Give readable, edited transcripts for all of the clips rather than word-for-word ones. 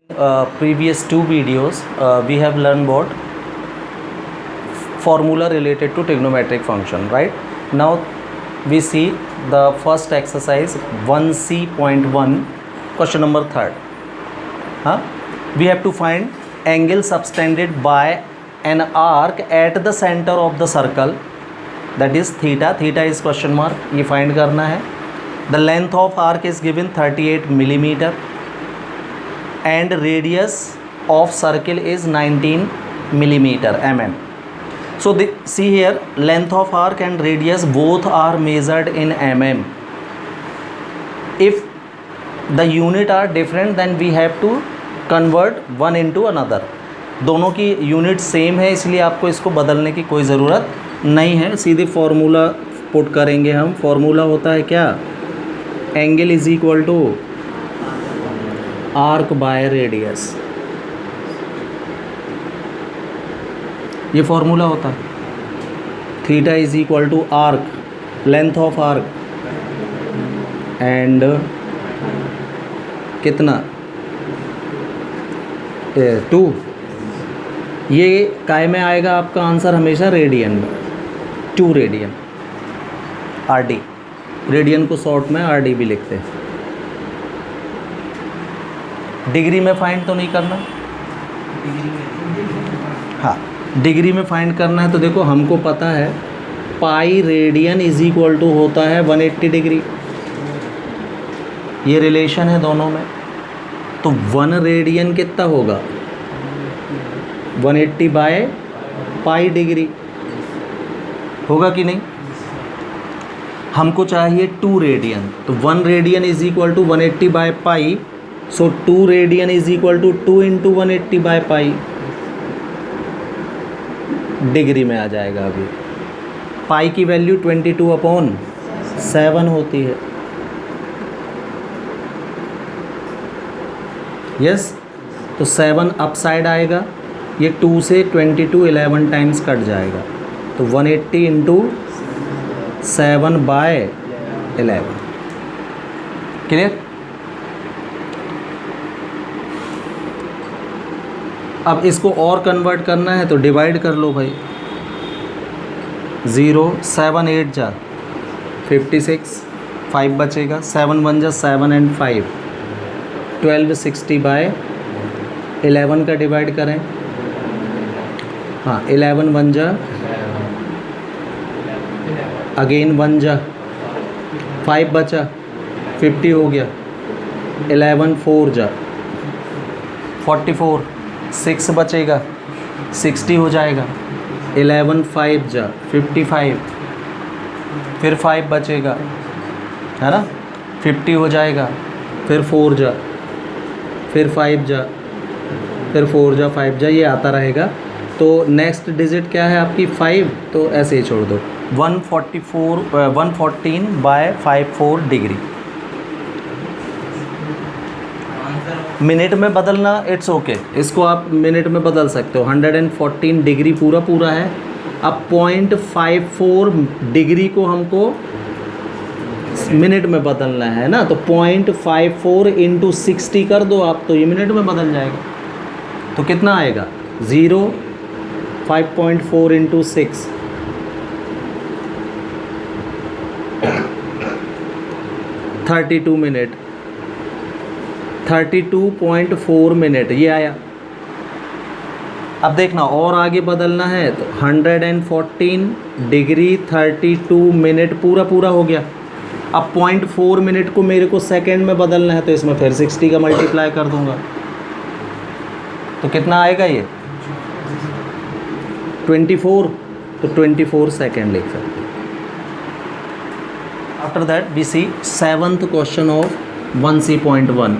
Previous two videos we have learned about formula related to trigonometric function, right? Now we see the first exercise 1C.1 question number 3rd. We have to find angle subtended by an arc at the center of the circle, that is theta. Theta is question mark, ये find करना है. The length of arc is given 38 millimeter and radius of circle is 19 millimeter mm. So see here, length of arc and radius both are measured in mm. If the unit are different, then we have to convert one into another. दोनों की unit same है, इसलिए आपको इसको बदलने की कोई ज़रूरत नहीं है. सीधे फॉर्मूला पुट करेंगे हम. फॉर्मूला होता है क्या? Angle is equal to arc by radius. ये फॉर्मूला होता है. Theta is equal to arc, length of arc, and कितना 2. ये काय में आएगा आपका आंसर हमेशा रेडियन में. 2 रेडियन, आरडी. रेडियन को शॉर्ट में आरडी भी लिखते हैं. डिग्री में फाइंड तो नहीं करना. हाँ, डिग्री में फाइंड करना है. तो देखो हमको पता है pi radian is equal to होता है 180 डिग्री. ये रिलेशन है दोनों में. तो 1 रेडियन कितना होगा? 180 बाय पाई डिग्री होगा कि नहीं? हमको चाहिए 2 रेडियन. तो 1 radian is equal to 180 by pi. So 2 radian is equal to 2 into 180 by pi. Degree में आ जाएगा. अभी पाई की वैल्यू 22/7 होती है. यस. तो 7 अपसाइड आएगा. ये 2 से 22 11 टाइम्स कट जाएगा. तो 180 इंटू 7 बाय 11. क्लियर? अब इसको और कन्वर्ट करना है तो डिवाइड कर लो भाई. 0 7 8 जा 56, 5 बचेगा. 7 1 जा 7 एंड 5 1260 बाय 11 का डिवाइड करें. हाँ, 11 1 जा, अगेन 1 जा, 5 बचा, 50 हो गया. 11 4 जा 44, 6 बचेगा, 60 हो जाएगा. 11 5 जा 55, फिर 5 बचेगा, है ना, 50 हो जाएगा. फिर 4 जा, फिर 5 जा, फिर 4 जा 5 जा, ये आता रहेगा. तो नेक्स्ट डिजिट क्या है आपकी? 5. तो ऐसे ही छोड़ दो. 114 बाय 54 डिग्री. मिनट में बदलना इट्स ओके, इसको आप मिनट में बदल सकते हो. 114 डिग्री पूरा है. अब 0.54 डिग्री को हमको मिनट में बदलना है ना. तो 0.54 इंटू 60 कर दो आप, तो ये मिनट में बदल जाएगा. तो कितना आएगा? 0 5.4 इंटू 6 32 मिनट, 32.4 मिनट ये आया. अब देखना और आगे बदलना है तो 114 डिग्री 32 मिनट पूरा हो गया. अब 0.4 मिनट को मेरे को सेकंड में बदलना है, तो इसमें फिर 60 का मल्टीप्लाई कर दूंगा. तो कितना आएगा ये? 24. तो 24 सेकेंड लिख सकते. After that we see 7th question of 1C.1.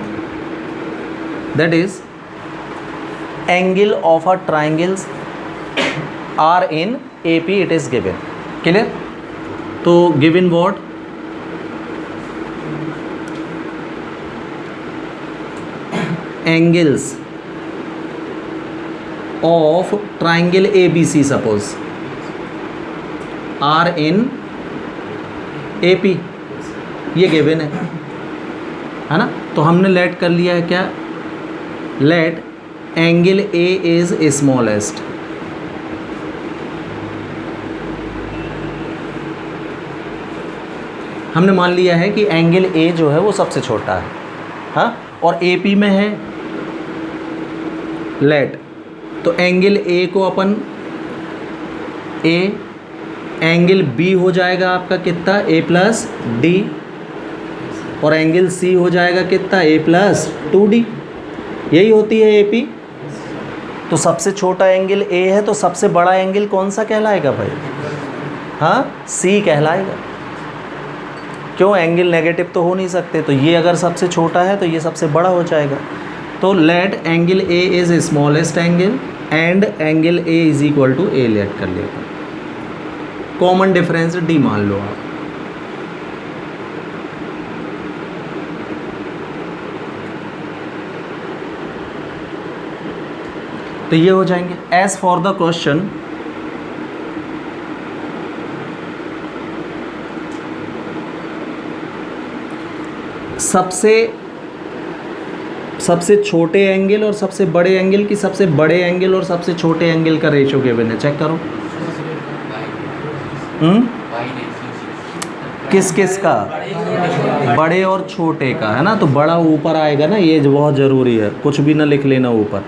That is angle of a triangles are in AP it is given. Clear? तो given what? Angles of triangle ABC suppose are in AP. ये given है ना. तो हमने let कर लिया है क्या? Let angle A is smallest. हमने मान लिया है कि एंगल ए जो है वो सबसे छोटा है, हाँ, और ए पी में है लेट, तो एंगल ए को अपन ए, एंगल बी हो जाएगा आपका कितना, ए प्लस डी, और एंगल सी हो जाएगा कितना, ए प्लस 2d। यही होती है ए पी। तो सबसे छोटा एंगल ए है, तो सबसे बड़ा एंगल कौन सा कहलाएगा भाई, हाँ, सी कहलाएगा। क्यों, एंगल नेगेटिव तो हो नहीं सकते, तो ये अगर सबसे छोटा है तो ये सबसे बड़ा हो जाएगा। तो let angle A is smallest angle and angle A is equal to A let कर लिया। कॉमन डिफरेंस डी मान लो आप। तो ये हो जाएंगे। एज फॉर द क्वेश्चन, सबसे छोटे एंगल और सबसे बड़े एंगल की, सबसे बड़े एंगल और सबसे छोटे एंगल का रेशो गिवन है, चेक करो। किस किस का, बड़े और छोटे का, है ना। तो बड़ा ऊपर आएगा ना, ये बहुत ज़रूरी है, कुछ भी ना लिख लेना ऊपर।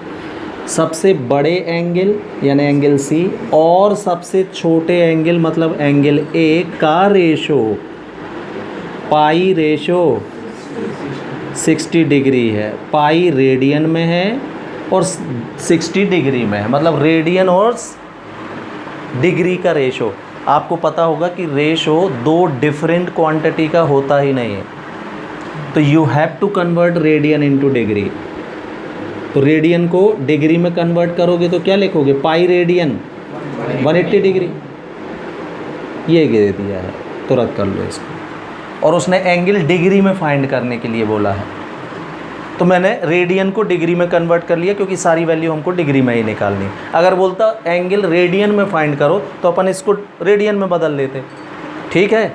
सबसे बड़े एंगल यानी एंगल सी और सबसे छोटे एंगल मतलब एंगल ए का रेशो, पाई रेशो 60 डिग्री है। पाई रेडियन में है और 60 डिग्री में है, मतलब रेडियन और डिग्री का रेशो। आपको पता होगा कि रेशो दो डिफरेंट क्वांटिटी का होता ही नहीं है, तो you have to convert radian into degree. तो रेडियन को डिग्री में कन्वर्ट करोगे तो क्या लिखोगे, पाई रेडियन 180 डिग्री। ये दे दिया है, तुरंत कर लो इसको। और उसने एंगल डिग्री में फाइंड करने के लिए बोला है, तो मैंने रेडियन को डिग्री में कन्वर्ट कर लिया, क्योंकि सारी वैल्यू हमको डिग्री में ही निकालनी। अगर बोलता एंगल रेडियन में फाइंड करो तो अपन इसको रेडियन में बदल लेते, ठीक है।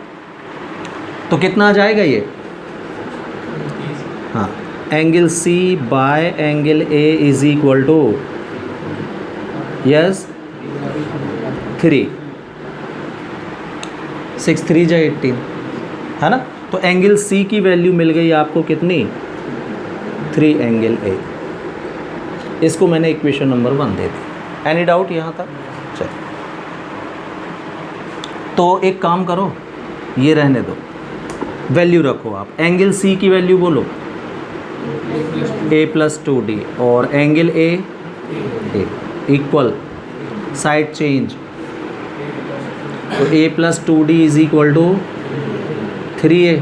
तो कितना आ जाएगा ये, हाँ, angle C by angle A is equal to, yes, 3, 6 3 जा 18, है ना। तो एंगल सी की वैल्यू मिल गई आपको कितनी, 3 एंगल ए। इसको मैंने इक्वेशन नंबर 1 दे दी। एनी डाउट यहाँ तक, चल। तो एक काम करो, ये रहने दो, वैल्यू रखो आप। एंगल सी की वैल्यू बोलो, a प्लस 2d, और angle A equal, side change, तो a plus 2d is equal to 3a,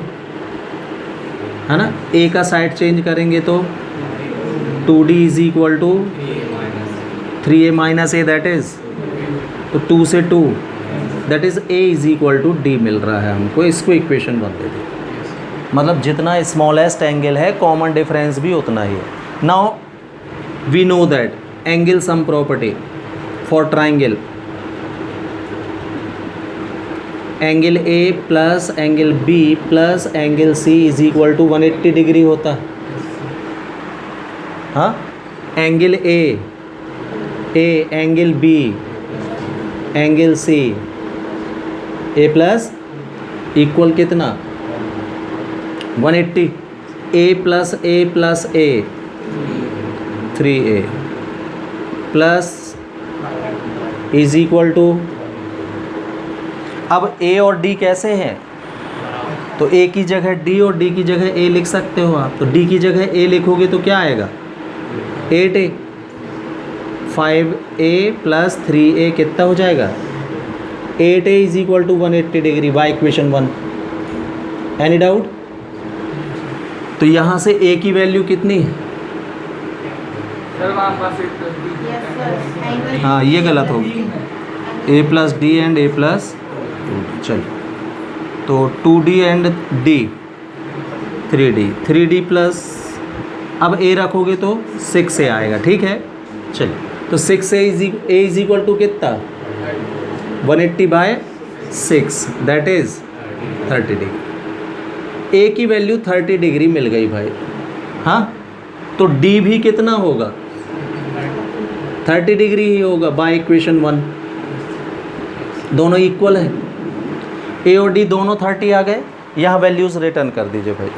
है ना। a का साइड चेंज करेंगे तो 2d is equal to 3a minus a, that is, तो 2 से 2, that is a is equal to d मिल रहा है हमको। इसको इक्वेशन 1 दे दी। मतलब जितना स्मॉलेस्ट एंगल है कॉमन डिफरेंस भी उतना ही है। Now we know that angle sum property for triangle, angle A plus angle B plus angle C is equal to 180 degree होता है, हाँ। Angle A angle B angle C, A plus equal कितना, 180, A plus A 3a plus is equal to, अब a और d कैसे हैं, तो a की जगह d और d की जगह a लिख सकते हो आप। तो d की जगह a लिखोगे तो क्या आएगा, 8a, 5a प्लस 3a कितना हो जाएगा, 8a is equal to 180 degree by equation 1। Any doubt. तो यहाँ से a की वैल्यू कितनी है, हाँ ये गलत होगी, a plus D and a plus 2d, चलो। तो 2d and d 3d plus, अब a रखोगे तो 6a आएगा, ठीक है। चलिए, तो 6a इज इक्वल टू कितना, 180 by 6, that is 30 degree. a की वैल्यू 30 डिग्री मिल गई भाई, हाँ। तो डी भी कितना होगा, 30 डिग्री ही होगा बाय इक्वेशन 1। दोनों इक्वल है, ए और डी दोनों 30 आ गए। यहाँ वैल्यूज़ रिटर्न कर दीजिए भाई।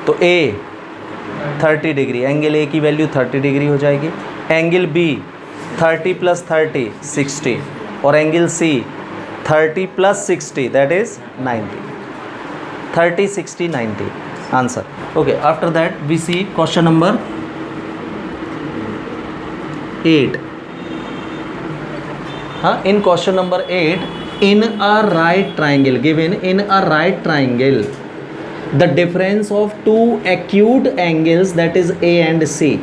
तो ए 30 डिग्री, एंगल ए की वैल्यू 30 डिग्री हो जाएगी। एंगल बी 30 + 30 60, और angle C 30 + 60 that is 90। 30 60 90 answer. Okay, after that we see question number 8। हाँ, in question number 8, in a right triangle, given in a right triangle, the difference of two acute angles, that is A and C.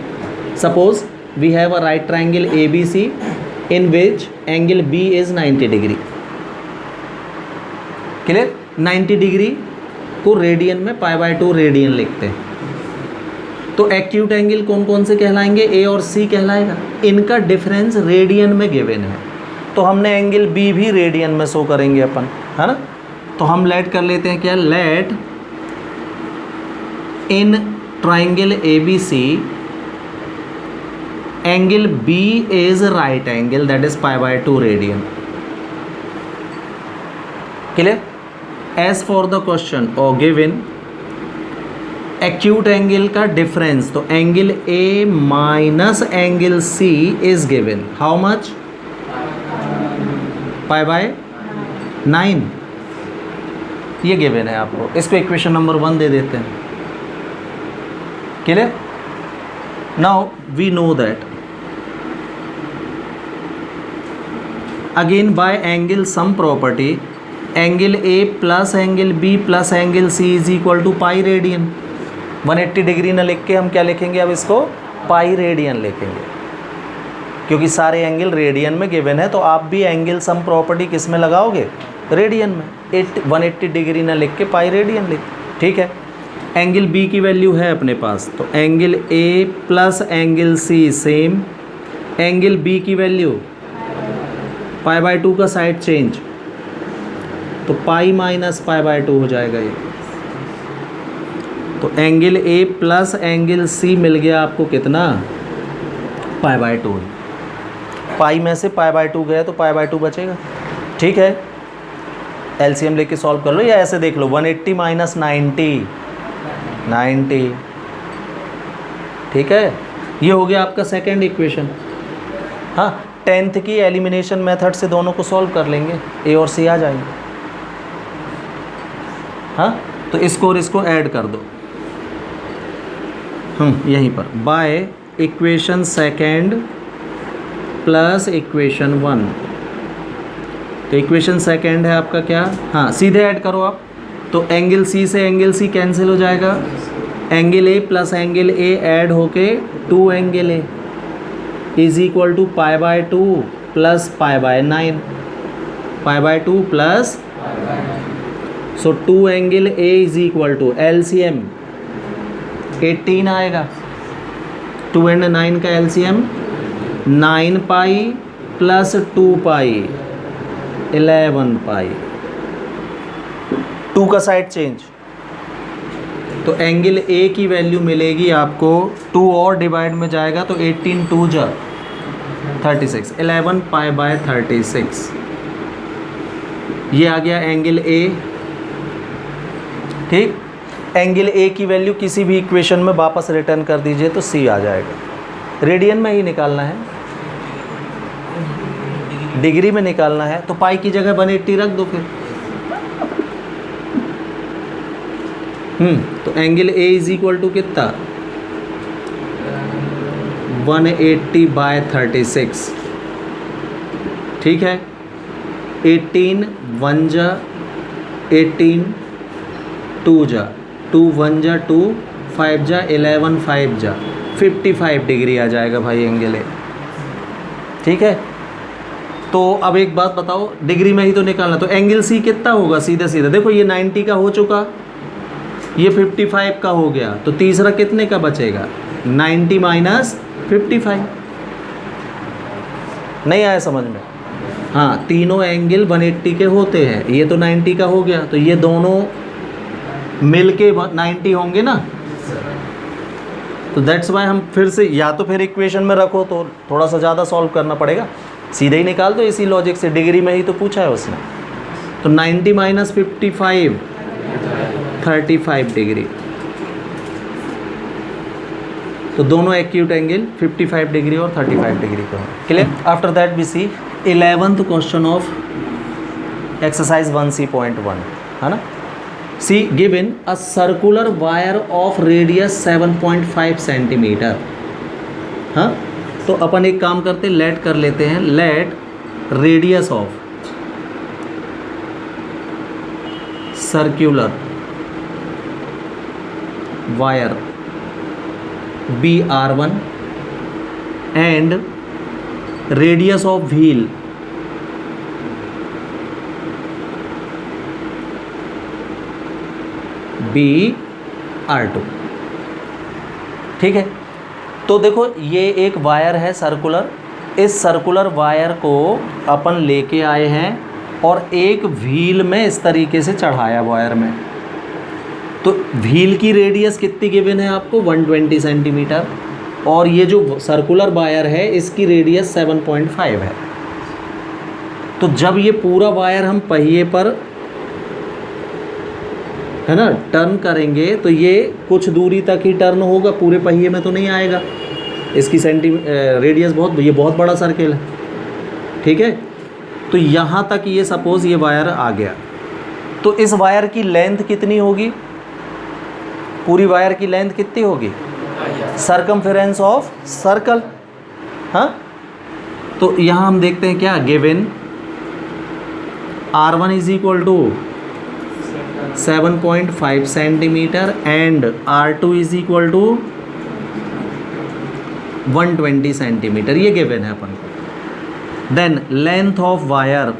Suppose we have a right triangle ABC in which angle B is 90 degree. Clear? 90 degree को radian में π/2 radian लिखते हैं। तो acute angle कौन कौन से कहलाएंगे, ए और सी कहलाएगा। इनका डिफरेंस रेडियन में गिवन है, तो हमने एंगल बी भी रेडियन में शो करेंगे अपन, है ना। तो हम लेट कर लेते हैं क्या, let in triangle ABC angle B is right angle, that is π/2 radian. Clear? As for the question और गिवन एक्यूट एंगल का डिफरेंस, तो angle A minus angle C is given how much, π/9। ये given है आपको, इसको equation number 1 दे देते हैं। Clear? Now we know that again by angle sum property, angle A plus angle B plus angle C is equal to pi radian. 180 degree ना लिख के हम क्या लिखेंगे, अब इसको पाई रेडियन लिखेंगे, क्योंकि सारे एंगल रेडियन में गिवन है। तो आप भी एंगल सम प्रॉपर्टी किस में लगाओगे, रेडियन में। 180 डिग्री ना लिख के पाई रेडियन लिख, ठीक है। एंगल बी की वैल्यू है अपने पास, तो angle A plus angle C same, angle B की वैल्यू π/2 का साइड चेंज, तो पाई माइनस π/2 हो जाएगा ये। तो angle A plus angle C मिल गया आपको कितना, π/2। पाई में से π/2 गया तो π/2 बचेगा, ठीक है। एलसीएम लेके सॉल्व कर लो, या ऐसे देख लो 180 माइनस 90, ठीक है। ये हो गया आपका सेकेंड इक्वेशन। हाँ, 10th की एलिमिनेशन मेथड से दोनों को सॉल्व कर लेंगे, ए और सी आ जाएंगे। हाँ, तो इसको और इसको ऐड कर दो यहीं पर, by equation second plus equation 1। तो इक्वेशन सेकेंड है आपका क्या, हाँ सीधे ऐड करो आप। तो एंगल सी से एंगल सी कैंसिल हो जाएगा, angle A plus angle A add होके 2 angle A is equal to π/2 plus π/9, π/2 plus, so 2 angle A is equal to LCM 18 आएगा। 2 and 9 का LCM 9 पाई प्लस 2 पाई 11 पाई, 2 का साइड चेंज। तो angle ए की value मिलेगी आपको, 2 और डिवाइड में जाएगा तो 18 2 जा 36, 11 π/36। ये आ गया एंगल ए, ठीक। एंगल ए की वैल्यू किसी भी इक्वेशन में वापस रिटर्न कर दीजिए तो सी आ जाएगा। रेडियन में ही निकालना है, डिग्री में निकालना है, तो पाई की जगह 180 रख दो फिर। तो angle A is equal to कितना, 180/36, ठीक है। 18 1 जा 18, 2 जा 2 1 जा 2, 5 जा 11, 5 जा 55 डिग्री आ जाएगा भाई एंगल ए, ठीक है। तो अब एक बात बताओ, डिग्री में ही तो निकालना, तो एंगल सी कितना होगा, सीधा सीधा देखो, ये 90 का हो चुका, ये 55 का हो गया, तो तीसरा कितने का बचेगा, 90 माइनस 55। नहीं आया समझ में? हाँ, तीनों एंगल 180 के होते हैं, ये तो 90 का हो गया, तो ये दोनों मिलके 90 होंगे ना। तो दैट्स वाई हम फिर से या तो फिर इक्वेशन में रखो तो थोड़ा सा ज़्यादा सॉल्व करना पड़ेगा, सीधे ही निकाल दो इसी लॉजिक से, डिग्री में ही तो पूछा है उसने। तो 90 माइनस 55 35 डिग्री, तो दोनों एक्यूट एंगल 55 डिग्री और 35 डिग्री को है। Clear? After that we see 11th question of exercise 1C.1 है ना। See given a circular wire of radius 7.5 centimetre. हाँ, तो अपन एक काम करते हैं, लेट कर लेते हैं, let radius of circular wire be R1 and radius of wheel be R2। ठीक है, तो देखो ये एक वायर है सर्कुलर, इस सर्कुलर वायर को अपन लेके आए हैं और एक व्हील में इस तरीके से चढ़ाया वायर में। तो व्हील की रेडियस कितनी गिवन है आपको? 120 सेंटीमीटर, और ये जो सर्कुलर वायर है इसकी रेडियस 7.5 है। तो जब ये पूरा वायर हम पहिए पर, है ना, टर्न करेंगे तो ये कुछ दूरी तक ही टर्न होगा, पूरे पहिए में तो नहीं आएगा। इसकी रेडियस ये बहुत बड़ा सर्किल है। ठीक है, तो यहाँ तक ये सपोज़ ये वायर आ गया, तो इस वायर की लेंथ कितनी होगी? पूरी वायर की लेंथ कितनी होगी? Circumference of circle. हाँ, तो यहाँ हम देखते हैं क्या given R1 is equal to 7.5 centimetre and R2 is equal to 120 centimetre, ये गिवन है अपन को। देन लेंथ ऑफ वायर,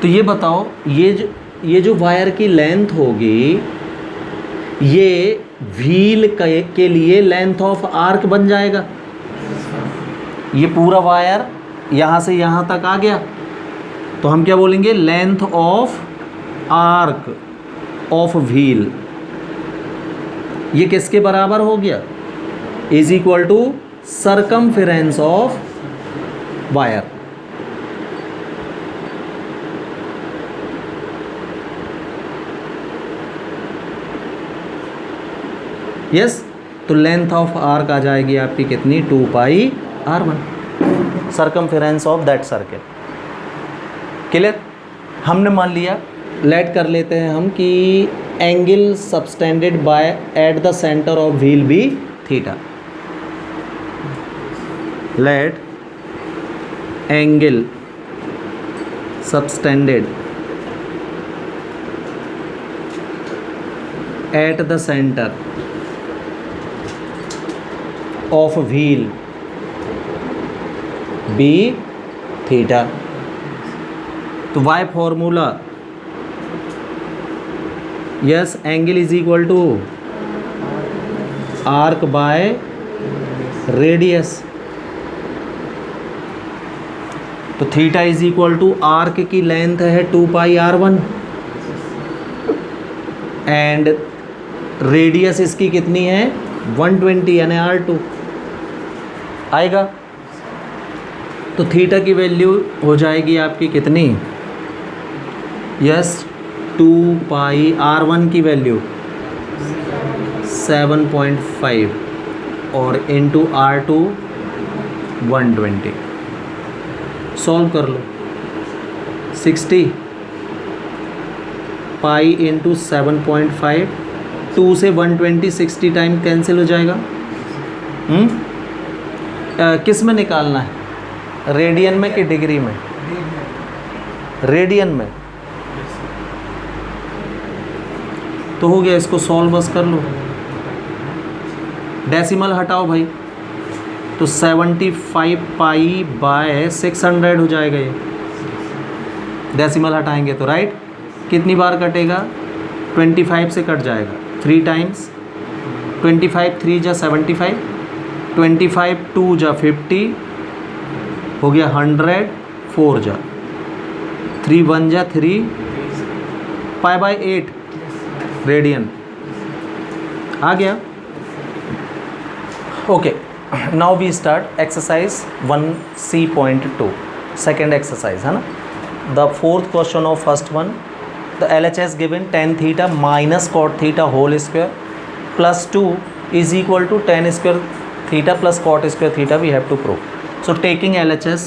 तो ये बताओ ये जो वायर की लेंथ होगी ये व्हील के लिए लेंथ ऑफ आर्क बन जाएगा। ये पूरा वायर यहाँ से यहाँ तक आ गया, तो हम क्या बोलेंगे? Length of arc of wheel, ये किसके बराबर हो गया? Is equal to circumference of wire. Yes, तो लेंथ ऑफ आर्क आ जाएगी आपकी कितनी? 2 pi R1, circumference of that circle. Clear? हमने मान लिया, लेट कर लेते हैं हम कि angle subtended by at the centre of wheel be theta. Let angle subtended at the centre of wheel be theta. तो why formula, yes, angle is equal to arc by radius. तो theta is equal to arc की length है 2 pi R1 and radius इसकी कितनी है? 120 यानी R2 आएगा। तो थीटा की वैल्यू हो जाएगी आपकी कितनी? यस, 2 पाई R1 की वैल्यू 7.5 और इंटू R2 120। सॉल्व कर लो, 60 पाई इंटू 7.5, 2 से 120 60 टाइम कैंसिल हो जाएगा। किस में निकालना है? रेडियन में कि डिग्री में? रेडियन में। तो हो गया, इसको सॉल्व बस कर लो, डेसिमल हटाओ भाई, तो 75 पाई बाय 600 हो जाएगा ये, डेसिमल हटाएंगे तो, राइट। कितनी बार कटेगा? 25 से कट जाएगा, 3 टाइम्स 25 3 जा 75, 25 2 जा 50, हो गया 100, 4 जा 3 1 जा 3, पाई बाय 8 रेडियन, आ गया? Okay, now we start exercise 1C.2 second exercise है ना. The fourth question of first one, the LHS given tan theta minus cot theta whole square plus 2 is equal to tan square theta plus cot square theta we have to prove. So taking LHS,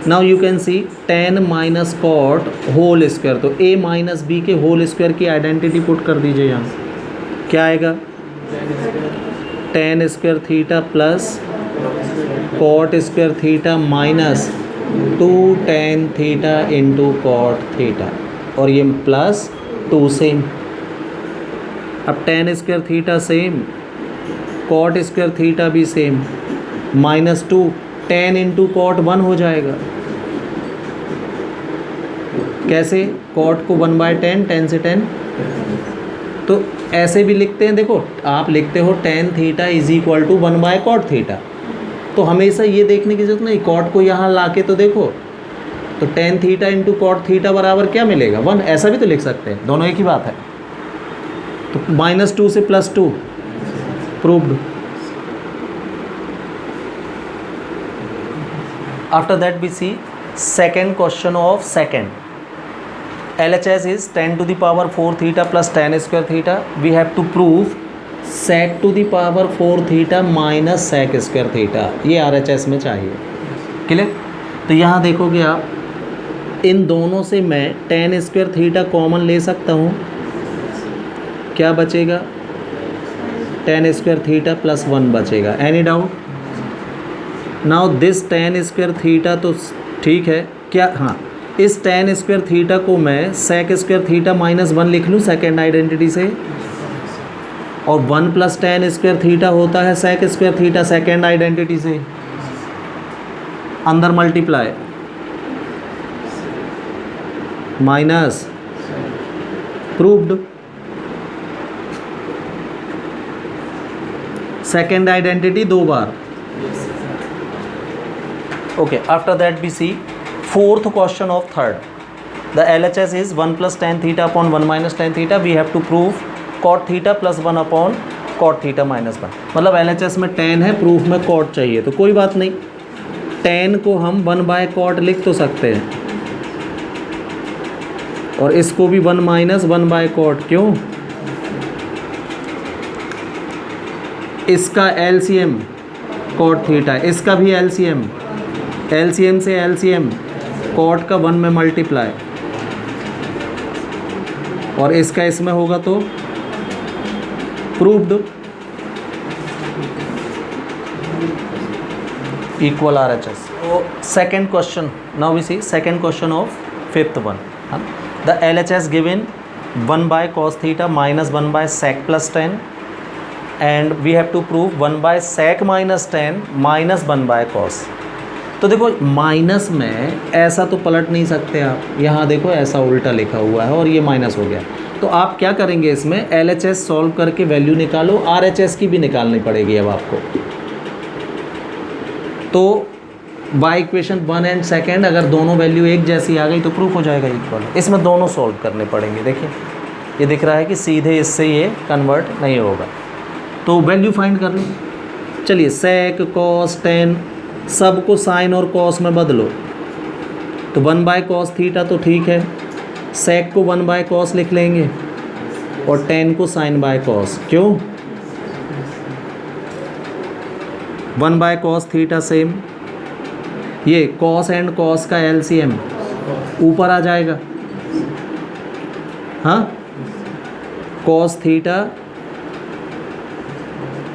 now you can see tan minus cot whole square, तो a minus B के whole square की identity put कर दीजिए यहाँ. क्या आएगा? tan square theta plus cot square theta minus 2 tan theta into cot theta, और ये प्लस 2 सेम. अब tan square theta same, cot square theta भी same, minus 2 tan into cot 1 हो जाएगा. कैसे? कॉट को 1/10, tan से 10, तो ऐसे भी लिखते हैं. देखो आप लिखते हो tan theta is equal to 1/cot theta, तो हमेशा ये देखने की जरूरत नहीं, कॉट को यहाँ ला के तो देखो, तो tan theta into cot theta बराबर क्या मिलेगा? 1. ऐसा भी तो लिख सकते हैं, दोनों एक ही बात है. तो -2 से +2 proved. After that we see second question of second. LHS is tan to the power 4 theta plus tan square theta. We have to prove sec to the power 4 theta minus sec square theta. ये RHS में चाहिए. Clear? तो यहाँ देखोगे आप, इन दोनों से मैं tan स्क्वायर थीटा कॉमन ले सकता हूँ. क्या बचेगा? tan स्क्वायर थीटा प्लस 1 बचेगा. Any doubt? Now this tan square theta तो ठीक है क्या? हाँ, इस tan स्क्वायर थीटा को मैं sec स्क्वायर थीटा माइनस 1 लिख लूँ सेकेंड आइडेंटिटी से, और 1 प्लस tan स्क्वायर थीटा होता है sec square theta second identity से. अंदर multiply minus proved. Second identity 2 बार. Okay, after that we see fourth question of third. The LHS is 1 plus tan theta upon 1 minus tan theta. We have to prove cot theta plus 1 upon cot theta minus 1. मतलब LHS में tan है, proof में cot चाहिए, तो कोई बात नहीं, tan को हम 1/cot लिख तो सकते हैं, और इसको भी 1 minus 1/cot. क्यों? इसका LCM cot थीटा, इसका भी LCM, LCM से LCM कॉट का 1 में मल्टीप्लाई, और इसका इसमें होगा तो प्रूव्ड. Equal RHS. तो second question, now we see second question of fifth one. The LHS given 1/cos theta minus 1/sec plus 10, and we have to prove 1/sec minus 10 minus 1/cos. तो देखो minus में ऐसा तो पलट नहीं सकते आप, यहाँ देखो ऐसा उल्टा लिखा हुआ है और ये माइनस हो गया. तो आप क्या करेंगे, इसमें LHS सॉल्व करके वैल्यू निकालो, RHS की भी निकालनी पड़ेगी अब आपको. तो बाय इक्वेशन 1 एंड सेकेंड अगर दोनों वैल्यू एक जैसी आ गई तो प्रूफ हो जाएगा इक्वल. इसमें दोनों सॉल्व करने पड़ेंगे. देखिए ये दिख रहा है कि सीधे इससे ये कन्वर्ट नहीं होगा, तो वैल्यू फाइंड कर लो. चलिए sec cos tan सबको साइन और कॉस में बदलो, तो 1/cos थीटा तो ठीक है, sec को 1/cos लिख लेंगे, और tan को sin/cos. क्यों? 1/cos थीटा सेम, ये cos एंड cos का LCM ऊपर आ जाएगा. हाँ, cos थीटा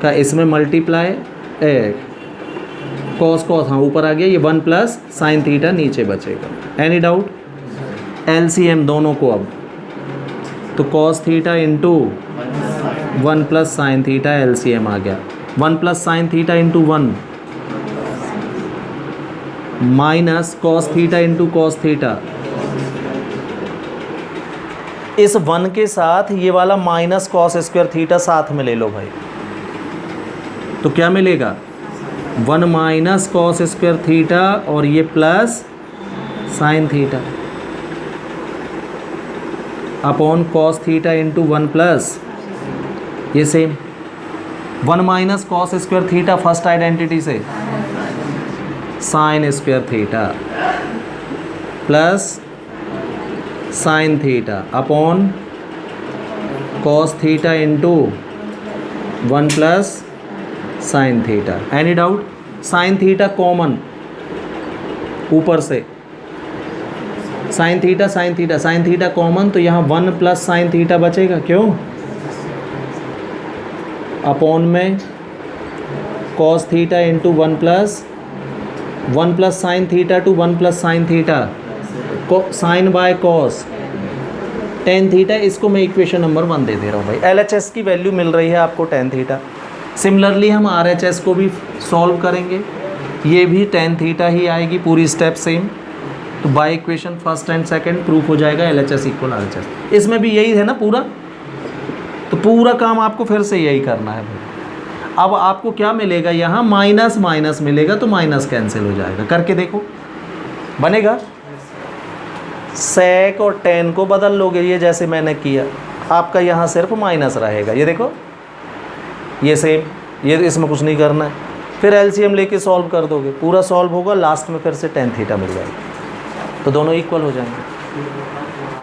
का इसमें मल्टीप्लाई, कॉस कॉस हाँ ऊपर आ गया, ये 1 प्लस साइन थीटा नीचे बचेगा. Any doubt? LCM दोनों को अब, तो cos theta into 1 plus sine theta LCM आ गया. 1 plus sine theta into 1 minus cos theta into cos theta. इस 1 के साथ ये वाला माइनस कॉस स्क्वायर थीटा साथ में ले लो भाई, तो क्या मिलेगा? 1 माइनस कॉस स्क्वायर थीटा और ये plus sine theta upon cos theta into 1 plus ये same. 1 minus cos square theta first identity से sine square theta plus sine theta upon cos theta into 1 plus sine theta. Any doubt? Sine theta common ऊपर से, sine theta sine theta sine theta common, तो यहाँ 1 plus sine theta बचेगा, क्यों? Upon में cos theta into 1 plus sine theta two 1 plus sine theta sign by cos tan theta. इसको मैं equation number 1 दे दे रहा हूँ भाई। LHS की वैल्यू मिल रही है आपको टेन थीटा। सिमिलरली हम RHS को भी सॉल्व करेंगे, ये भी टेन थीटा ही आएगी, पूरी स्टेप सेम। तो by equation first and second proof हो जाएगा LHS इक्वल RHS। इसमें भी यही है ना पूरा, तो पूरा काम आपको फिर से यही करना है भाई। अब आपको क्या मिलेगा, यहाँ माइनस माइनस मिलेगा, तो माइनस कैंसिल हो जाएगा। करके देखो, बनेगा। सेक और टेन को बदल लोगे, ये जैसे मैंने किया, आपका यहाँ सिर्फ माइनस रहेगा। ये देखो, ये सेम, ये इसमें कुछ नहीं करना है। फिर LCM लेके सॉल्व कर दोगे, पूरा सॉल्व होगा, लास्ट में फिर से टेन थीटा मिल जाएगा, तो दोनों इक्वल हो जाएंगे।